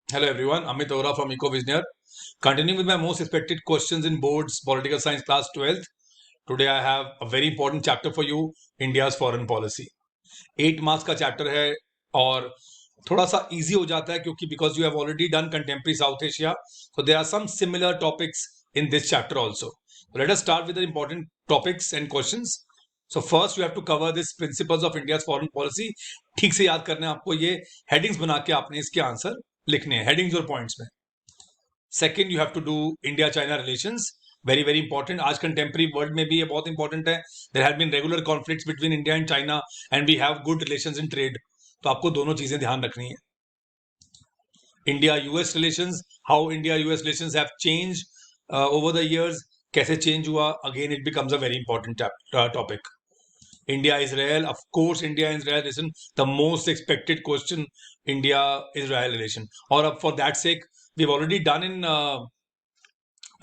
Hello everyone, Amit Ora from EcoVisioneer. Continuing with my most expected questions in boards, political science class 12th. Today I have a very important chapter for you, India's foreign policy. 8 marks का chapter है और थोड़ा सा easy हो जाता है क्योंकि because you have already done contemporary South Asia, so there are some similar topics in this chapter also. So let us start with the important topics and questions. So first you have to cover this principles of India's foreign policy. ठीक से याद करना है आपको, ये headings बना के आपने इसके आंसर लिखने हैं, headings और points में. Second you have to do India China relations, very very important. आज कंटेम्प्रेरी वर्ल्ड में भी ये बहुत इंपॉर्टेंट है. There have been regular conflicts between India and China and we have good relations in trade. तो आपको दोनों चीजें ध्यान रखनी है. India US relations, how India US relations have change over the years, कैसे चेंज हुआ, again it becomes a very important topic. India Israel, of course, India Israel relation, the most expected question, India Israel relation. Or for that sake, we've already done in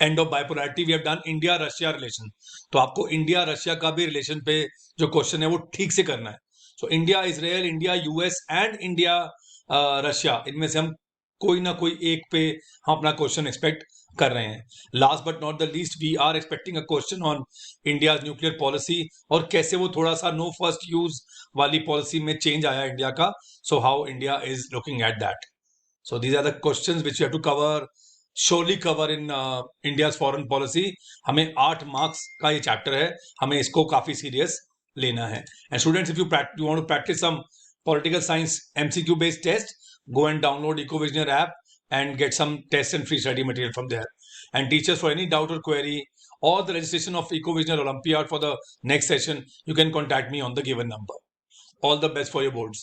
end of bipolarity we have done India Russia relation. तो आपको India Russia का भी relation पे जो question है वो ठीक से करना है. So India Israel, India US and India Russia, इनमें से हम कोई ना कोई एक पे हम अपना क्वेश्चन एक्सपेक्ट कर रहे हैं. Last but not the least, we are expecting a question on India nuclear policy और कैसे वो थोड़ा सा नो फर्स्ट यूज वाली पॉलिसी में चेंज आया इंडिया का. So how India is looking at that. So these are the questions which you have to cover, surely cover in India's foreign policy. हमें 8 marks का ये chapter है, हमें इसको काफी serious लेना है. And students, if you want to practice some political science MCQ based test, go and download EcoVisioneer app and get some tests and free study material from there. And teachers, for any doubt or query or the registration of EcoVisioneer Olympiad for the next session, you can contact me on the given number. All the best for your boards.